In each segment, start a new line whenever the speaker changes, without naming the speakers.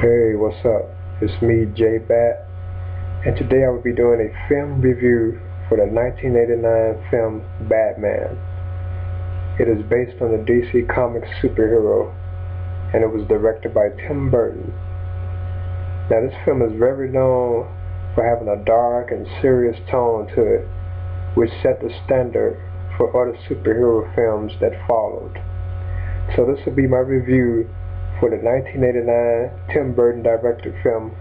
Hey, what's up? It's me, Jbat, and today I will be doing a film review for the 1989 film Batman. It is based on the DC Comics superhero, and it was directed by Tim Burton. Now, this film is very known for having a dark and serious tone to it, which set the standard for other superhero films that followed. So this will be my review for the 1989 Tim Burton directed film.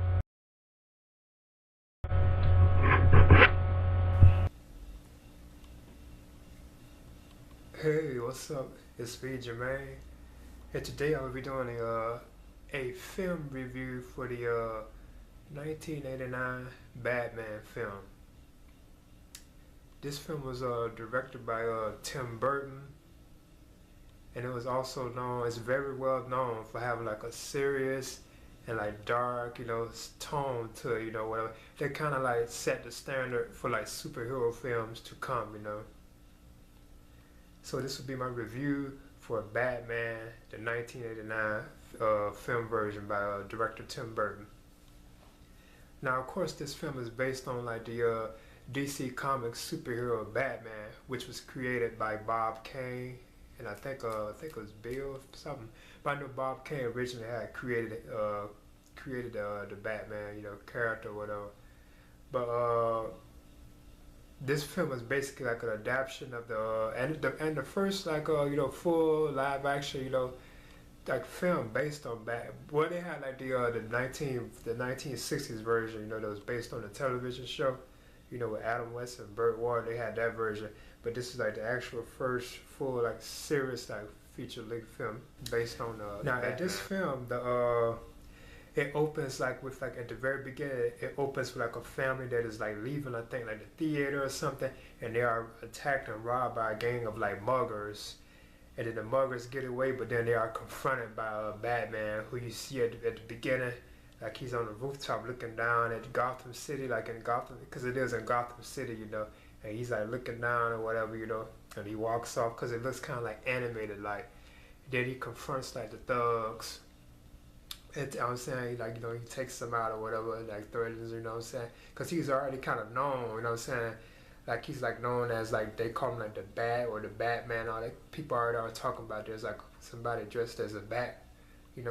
Hey, what's up? It's me, Jermaine, and today I will be doing a film review for the 1989 Batman film. This film was directed by Tim Burton, and it was also known, it's very well known for having like a serious and like dark, tone to it, whatever. They kind of like set the standard for like superhero films to come. So this will be my review for Batman, the 1989 film version by director Tim Burton. Now, of course, this film is based on like the DC Comics superhero Batman, which was created by Bob Kane, and I think it was Bill something. But I know Bob Kane originally had created the Batman, character or whatever. But this film is basically like an adaptation of the first like full live action like film based on Bat. Well, they had like the 1960s version, that was based on the television show, with Adam West and Burt Ward. They had that version, but this is like the actual first full like serious like feature length film based on now at this film it opens like with like at the very beginning. It opens with like a family that is like leaving, I think, like the theater or something, and they are attacked and robbed by a gang of like muggers. And then the muggers get away, but then they are confronted by Batman, who you see at the beginning, like he's on the rooftop looking down at Gotham City, like in Gotham, because it is in Gotham City, and he's like looking down or whatever, and he walks off because it looks kind of like animated, like. Then he confronts like the thugs. I'm saying, like, he takes them out or whatever, like threatens, what I'm saying? Because he's already kind of known, what I'm saying? Like, he's like known as, like, they call him like the Bat or the Batman. All that people already are talking about. There's like somebody dressed as a bat, and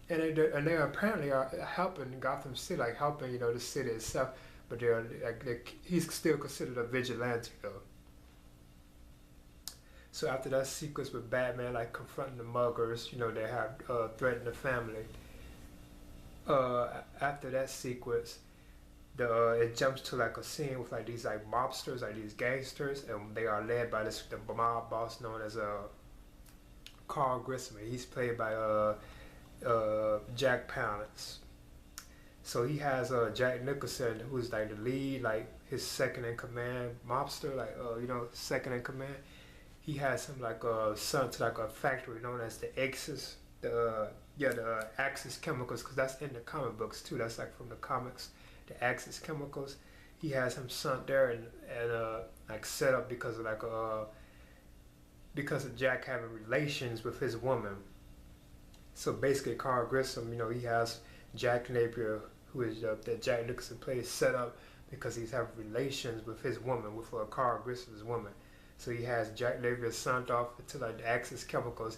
they apparently are helping Gotham City, like helping, the city itself. But he's still considered a vigilante though. So after that sequence with Batman like confronting the muggers, they have threatened the family. After that sequence, it jumps to like a scene with like these like mobsters, like these gangsters, and they are led by the mob boss known as Carl Grissom. He's played by Jack Palance. So he has Jack Nicholson, who's like the lead, like his second in command mobster, like second in command. He has him like sent to like a factory known as the Axis, the Axis Chemicals, because that's in the comic books too. That's like from the comics, the Axis Chemicals. He has him sent there and like set up because of Jack having relations with his woman. So basically, Carl Grissom, he has Jack Napier, who is that Jack Nicholson plays, set up because he's having relations with his woman, with Carl Grissom's woman. So he has Jack Napier sent off to like the Axis Chemicals,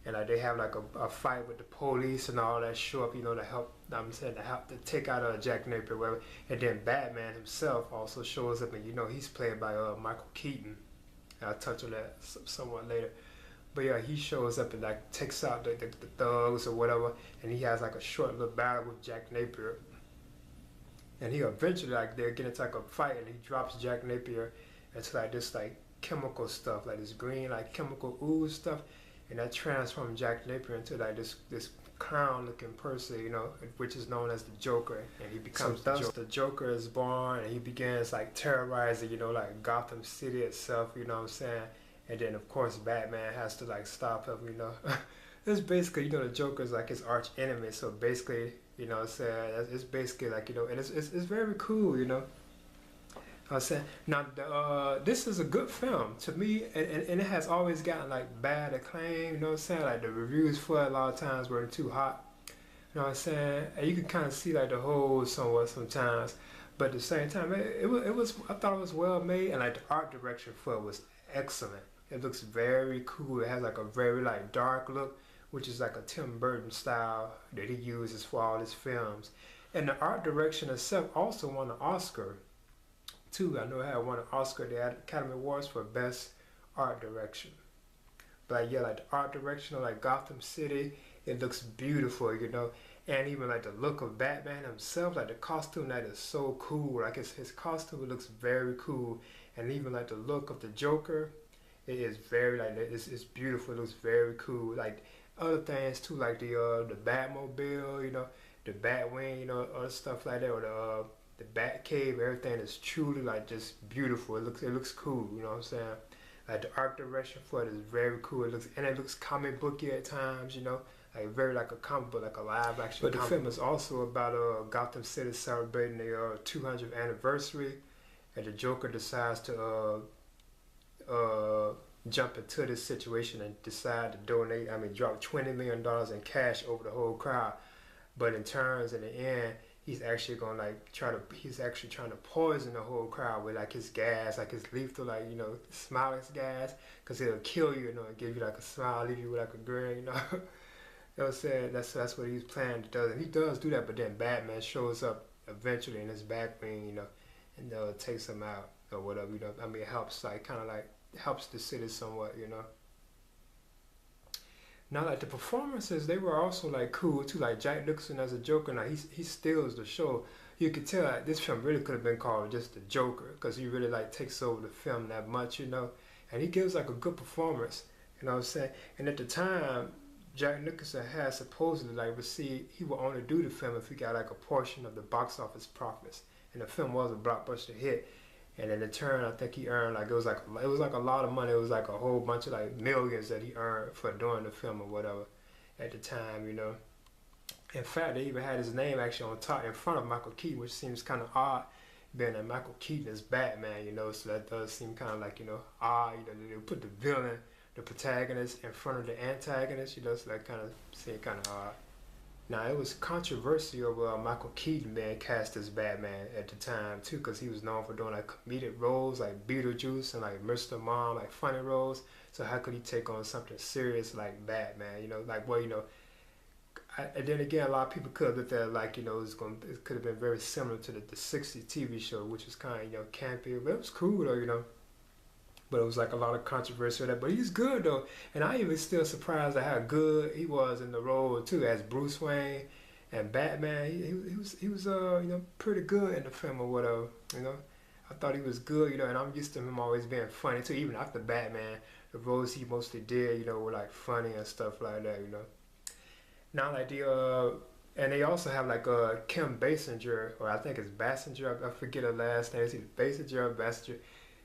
and like they have like a fight with the police and all that. Show up, to help. To help to take out Jack Napier, whatever. And then Batman himself also shows up, and he's played by Michael Keaton. I'll touch on that somewhat later. But yeah, he shows up and like takes out the thugs or whatever, and he has like a short little battle with Jack Napier. And he eventually like they get into like a fight, and he drops Jack Napier into like this like chemical stuff, like this green like chemical ooze stuff, and that transforms Jack Napier into like this clown looking person, which is known as the Joker, and he becomes the Joker is born, and he begins like terrorizing, like Gotham City itself, what I'm saying? And then of course Batman has to like stop him. It's basically, the Joker is like his arch enemy, so basically, what I'm saying, it's basically like, and it's very cool. I was saying, now this is a good film to me, and it has always gotten like bad acclaim. Like the reviews for it a lot of times weren't too hot, You know what I'm saying? And you can kind of see like the holes somewhat sometimes, but at the same time, it was I thought it was well made, and like the art direction for it was excellent. It looks very cool. It has like a very like dark look, which is like a Tim Burton style that he uses for all his films. And the art direction itself also won an Oscar too. I know it had won an Oscar, the Academy Awards for Best Art Direction. But like, yeah, like the art direction of like Gotham City, it looks beautiful, you know. And even like the look of Batman himself, like the costume, that is so cool. Like his costume looks very cool, and even like the look of the Joker, it is very like it's beautiful. It looks very cool. Like other things too, like the Batmobile, you know, the Batwing, you know, other stuff like that, or the Batcave. Everything is truly like just beautiful. It looks cool. You know what I'm saying? Like the art direction for it is very cool. It looks comic booky at times, you know, like very like a comic book, like a live action. But the film is also about Gotham City celebrating their 200th anniversary, and the Joker decides to jump into this situation and decide to donate. I mean, drop $20 million in cash over the whole crowd. But in the end, he's actually trying to poison the whole crowd with like his gas, like his lethal, like, you know, smiling gas, because it'll kill you, you know, and give you like a smile, leave you with like a grin, you know. You know what I'm saying? That's what he's planning to do, and he does do that. But then Batman shows up eventually in his Batwing, you know, and takes him out or whatever, you know. I mean, it helps, like, kind of like helps the city somewhat, you know. Now, like the performances, they were also like cool too. Like Jack Nicholson as a Joker, now he steals the show. You could tell like, this film really could have been called just the Joker, because he really like takes over the film that much, you know. And he gives like a good performance, you know what I'm saying. And at the time, Jack Nicholson had supposedly like received, he would only do the film if he got like a portion of the box office profits, and the film was a blockbuster hit. And in return, I think he earned like it was like a lot of money. It was like a whole bunch of like millions that he earned for doing the film or whatever at the time, you know. In fact, they even had his name actually on top in front of Michael Keaton, which seems kind of odd, being that Michael Keaton is Batman, you know. So that does seem kind of like, you know, odd. You know, they put the villain, the protagonist, in front of the antagonist, you know. So that kind of seemed kind of odd. Now, it was controversy over Michael Keaton being cast as Batman at the time too, because he was known for doing like comedic roles like Beetlejuice and like Mr. Mom, like funny roles. So how could he take on something serious like Batman? You know, like, well, you know. And then again, a lot of people could have looked at it like, you know, it could have been very similar to the '60s TV show, which was kind of, you know, campy, but it was cool though, you know. But it was like a lot of controversy with that. But he's good though, and I even still surprised at how good he was in the role too as Bruce Wayne and Batman. He was you know, pretty good in the film or whatever. You know, I thought he was good. You know, and I'm used to him always being funny too. Even after Batman, the roles he mostly did, you know, were like funny and stuff like that. You know, now like and they also have like Kim Basinger, or I think it's Basinger. I forget her last name. It's either Basinger or Basinger.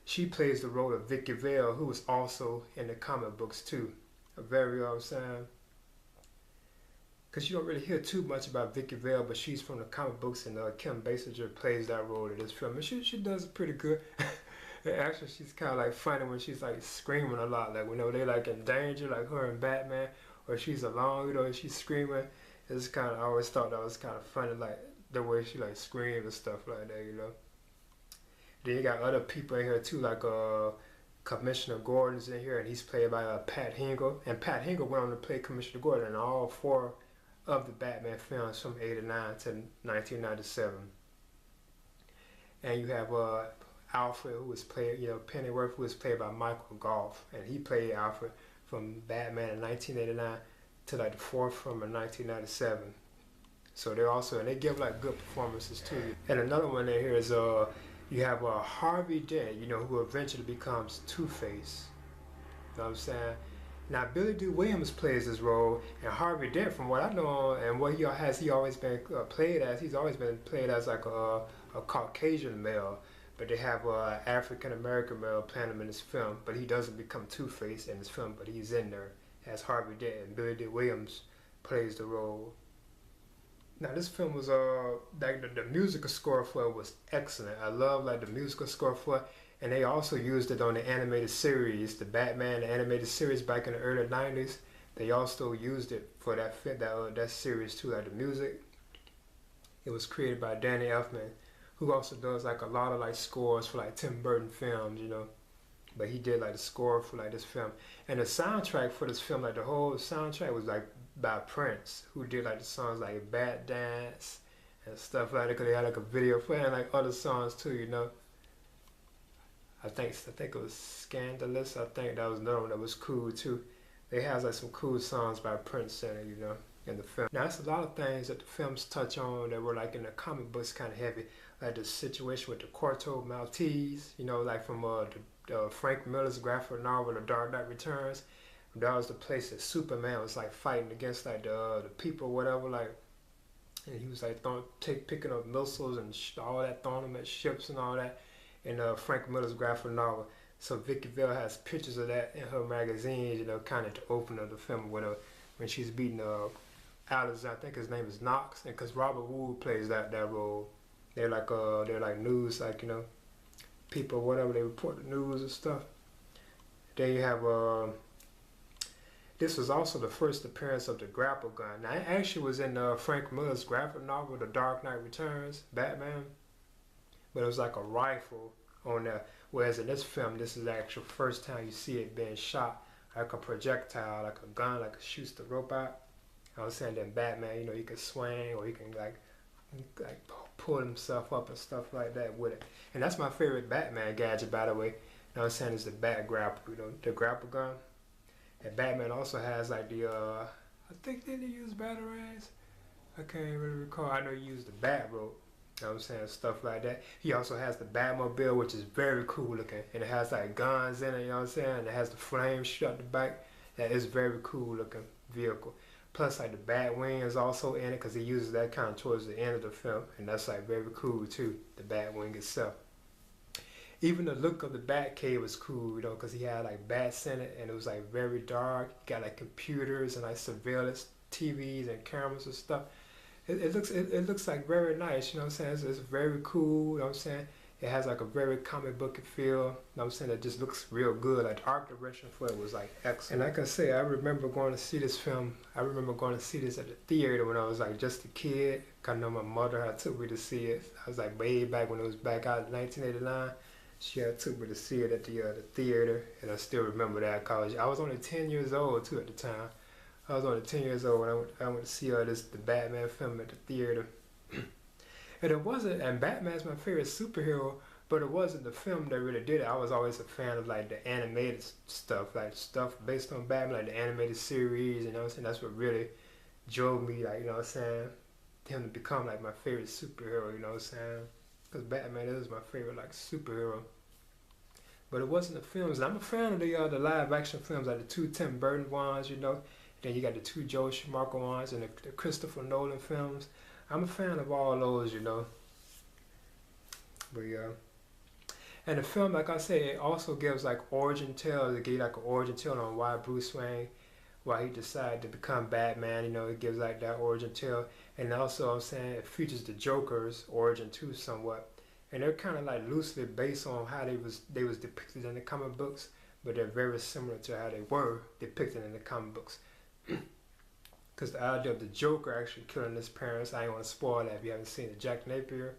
She plays the role of Vicky Vale, who was also in the comic books too. A very, saying, because you don't really hear too much about Vicky Vale, but she's from the comic books, and Kim Basinger plays that role in this film, and she does it pretty good. And actually, she's kind of like funny when she's like screaming a lot, like when they like in danger, like her and Batman, or she's alone, you know, and she's screaming. It's kind of, I always thought that was kind of funny, like the way she like screams and stuff like that, you know. Then you got other people in here too, like Commissioner Gordon's in here, and he's played by Pat Hingle. And Pat Hingle went on to play Commissioner Gordon in all 4 of the Batman films from '89 to 1997. And you have Alfred, who was played, you know, Pennyworth, who was played by Michael Goff, and he played Alfred from Batman in 1989 to like the 4th film in 1997. So they're also, and they give like good performances too. And another one in here is you have Harvey Dent, you know, who eventually becomes Two-Face. You know what I'm saying? Now, Billy Dee Williams plays this role, and Harvey Dent, from what I know, and what he always been played as, he's always been played as like a Caucasian male, but they have a African-American male playing him in this film, but he doesn't become Two-Face in this film, but he's in there as Harvey Dent, and Billy Dee Williams plays the role. Now this film was like the musical score for it was excellent. I love like the musical score for it, and they also used it on the animated series, the Batman the animated series back in the early '90s. They also used it for that series too, like the music. It was created by Danny Elfman, who also does like a lot of like scores for like Tim Burton films, you know. But he did like the score for like this film, and the soundtrack for this film, like the whole soundtrack was like by Prince, who did like the songs like "Bad Dance" and stuff like that. Cause they had like a video playing like other songs too, you know. I think it was "Scandalous." I think that was another one that was cool too. They has like some cool songs by Prince in it, you know, in the film. Now, it's a lot of things that the films touch on that were like in the comic books kind of heavy, like the situation with the Corto Maltese, you know, like from Frank Miller's graphic novel, The Dark Knight Returns. That was the place that Superman was like fighting against like the people, whatever, like, and he was like picking up missiles and all that, throwing them at ships and all that in Frank Miller's graphic novel. So Vicky Vale has pictures of that in her magazines, you know, kind of to open up the film with her when she's beating Alice. I think his name is Knox, and because Robert Wood plays that role. They're like news, like, you know, people, whatever, they report the news and stuff. Then you have this was also the first appearance of the grapple gun. Now, it actually was in Frank Miller's graphic novel, The Dark Knight Returns, Batman, but it was like a rifle on there. Whereas in this film, this is the actual first time you see it being shot like a projectile, like a gun, like it shoots the rope out. I was saying that Batman, you know, he can swing or he can like pull himself up and stuff like that with it. And that's my favorite Batman gadget, by the way. You know what I'm saying, is the bat grapple, you know, the grapple gun. And Batman also has like the I think did he use batarangs? I can't really recall. I know he used the bat rope. You know what I'm saying? Stuff like that. He also has the Batmobile, which is very cool looking. And it has like guns in it, you know what I'm saying? And it has the flames shut at the back. That is very cool looking vehicle. Plus like the Batwing is also in it because he uses that kind of towards the end of the film. And that's like very cool too, the Batwing itself. Even the look of the Batcave was cool, you know, because he had like bats in it and it was like very dark. You got like computers and like surveillance TVs and cameras and stuff. It looks like very nice, you know what I'm saying? It's very cool, you know what I'm saying? It has like a very comic book feel, you know what I'm saying? It just looks real good. Like the art direction for it was like excellent. And like I say, I remember going to see this film. I remember going to see this at the theater when I was like just a kid. I know my mother had took me to see it. I was like way back when it was back out in 1989. She had took me to see it at the theater, and I still remember that because I was only 10 years old too at the time. I was only 10 years old when I went to see the Batman film at the theater. And it wasn't, and Batman's my favorite superhero, but it wasn't the film that really did it. I was always a fan of like the animated stuff, like stuff based on Batman, like the animated series, you know what I'm saying? That's what really drove me, like, you know what I'm saying, him to become like my favorite superhero, you know what I'm saying? Because Batman is my favorite like superhero. But it wasn't the films. And I'm a fan of the live action films, like the two Tim Burton ones, you know. Then you got the two Joel Schumacher ones and the Christopher Nolan films. I'm a fan of all those, you know. But yeah. And the film, like I said, it also gives like origin tales. It gives like an origin tale on why Bruce Wayne, why he decided to become Batman. You know, it gives like that origin tale. And also, I'm saying it features the Joker's origin too, somewhat. And they're kind of like loosely based on how they was depicted in the comic books, but they're very similar to how they were depicted in the comic books. Because the idea of the Joker actually killing his parents, I ain't want to spoil that if you haven't seen it. Jack Napier.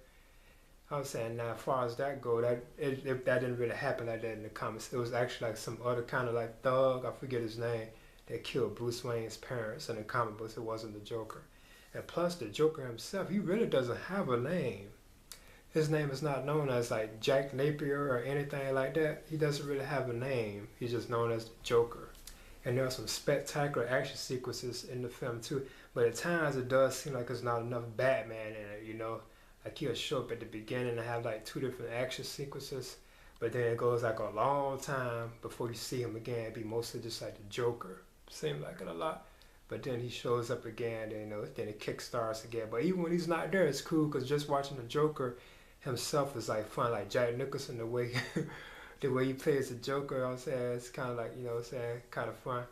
I was saying now, as far as that go, that didn't really happen like that in the comics. It was actually like some other kind of like thug, I forget his name, that killed Bruce Wayne's parents in the comic books. It wasn't the Joker. And plus, the Joker himself, he really doesn't have a name. His name is not known as like Jack Napier or anything like that. He doesn't really have a name. He's just known as the Joker. And there are some spectacular action sequences in the film too. But at times it does seem like there's not enough Batman in it, you know. Like he'll show up at the beginning and have like two different action sequences. But then it goes like a long time before you see him again. It'd be mostly just like the Joker. Seems like it a lot. But then he shows up again, and, you know, then it kickstarts again. But even when he's not there, it's cool because just watching the Joker himself is like fun. Like Jack Nicholson, the way the way he plays the Joker, you know what I'm saying, it's kind of like, you know what I'm saying, kind of fun.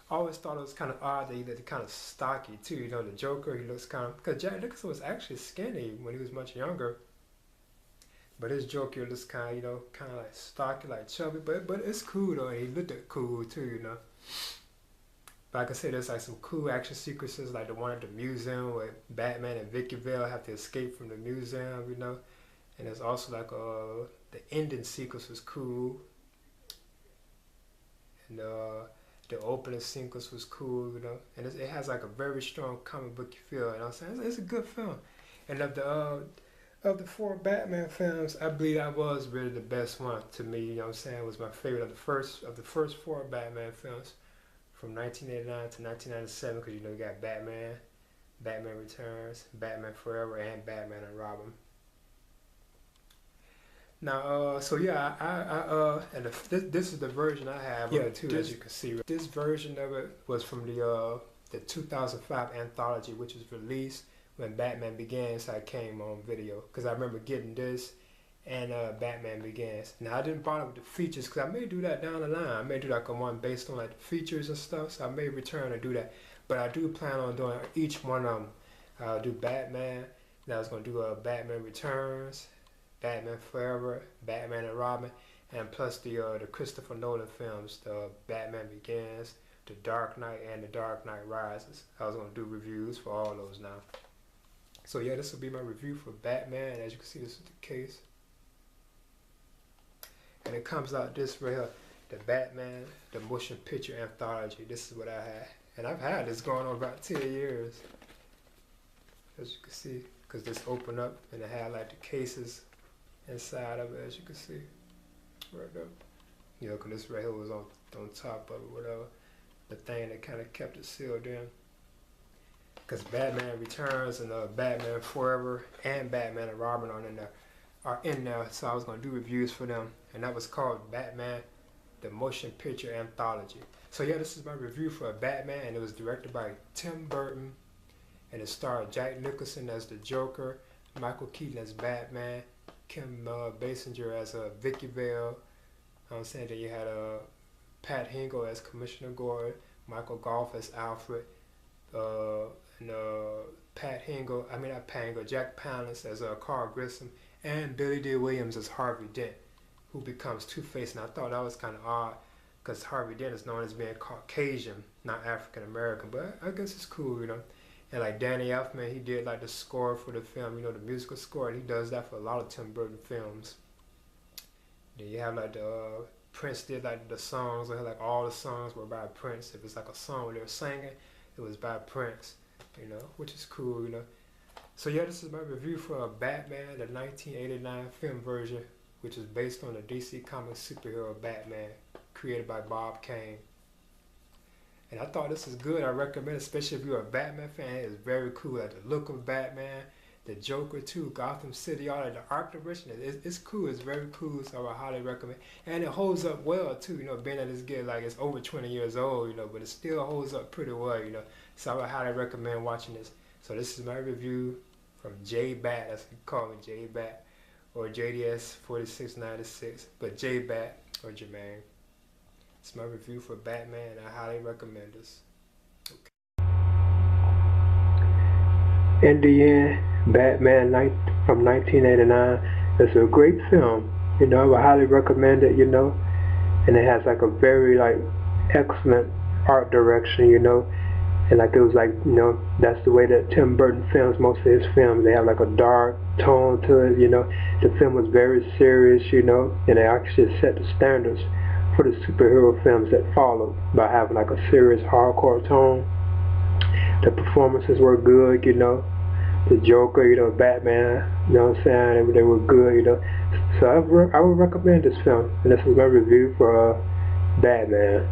I always thought it was kind of odd that he looked kind of stocky too. You know, the Joker, he looks kind of, because Jack Nicholson was actually skinny when he was much younger. But his Joker looks kind of, you know, kind of like stocky, like chubby. But it's cool though, and he looked cool too, you know. like I said, there's like some cool action sequences, like the one at the museum where Batman and Vicky Vale have to escape from the museum, you know. And there's also like the ending sequence was cool, and the opening sequence was cool, you know. And it has like a very strong comic book feel, you know what I'm saying? It's a good film. And of the 4 Batman films, I believe that was really the best one to me, you know what I'm saying? It was my favorite of the first 4 Batman films from 1989 to 1997, because you know you got Batman, Batman Returns, Batman Forever, and Batman and Robin. Now, so yeah, this is the version I have of it too, as you can see. This version of it was from the 2005 anthology, which was released when Batman Begins. I came on video because I remember getting this and Batman Begins. Now I didn't bother with the features because I may do that down the line. I may do like a one based on like the features and stuff. So I may return and do that. But I do plan on doing each one of them. I'll do Batman. Now I was gonna do Batman Returns, Batman Forever, Batman and Robin, and plus the Christopher Nolan films, the Batman Begins, The Dark Knight, and The Dark Knight Rises. I was gonna do reviews for all those now. So yeah, this will be my review for Batman. As you can see, this is the case. And it comes out this right here, the Batman, the motion picture anthology. This is what I had. And I've had this going on about 10 years. As you can see, because this opened up and it had like the cases inside of it, as you can see. Right up. You know, because this right here was on top of it, whatever. The thing that kind of kept it sealed in. Because Batman Returns and Batman Forever and Batman and Robin are in there, so I was going to do reviews for them, and that was called Batman, the Motion Picture Anthology. So yeah, this is my review for Batman, and it was directed by Tim Burton, and it starred Jack Nicholson as the Joker, Michael Keaton as Batman, Kim Basinger as Vicky Vale. I'm saying that you had Pat Hingle as Commissioner Gordon, Michael Goff as Alfred, and Jack Palance as Carl Grissom, and Billy D. Williams as Harvey Dent, who becomes Two-Face. And I thought that was kind of odd, because Harvey Dent is known as being Caucasian, not African American, but I guess it's cool, you know. And like Danny Elfman, he did like the score for the film, you know, the musical score, and he does that for a lot of Tim Burton films. Then you have like the Prince did like the songs, like all the songs were by Prince. If it's like a song where they're singing, it was by Prince, you know, which is cool, you know. So yeah, this is my review for Batman, the 1989 film version, which is based on the DC Comics superhero Batman, created by Bob Kane. And I thought this was good. I recommend it, especially if you're a Batman fan. It's very cool. Like the look of Batman, the Joker too, Gotham City, all that, the art direction. It's cool. It's very cool. So I highly recommend. And it holds up well too. You know, being that it's good, like it's over 20 years old. You know, but it still holds up pretty well. You know, so I would highly recommend watching this. So this is my review from Jbat. That's what you call me, Jbat, or JDS 4696, but Jbat or Jermaine. It's my review for Batman, and I highly recommend this. Okay.
In the end, Batman from 1989 is a great film. You know, I would highly recommend it, you know. And it has like a very like excellent art direction, you know. And like it was like, you know, that's the way that Tim Burton films most of his films. They have like a dark tone to it, you know. The film was very serious, you know, and it actually set the standards for the superhero films that followed by having like a serious hardcore tone. The performances were good, you know. The Joker, you know, Batman, you know what I'm saying, they were good, you know. So I would recommend this film, and this is my review for Batman.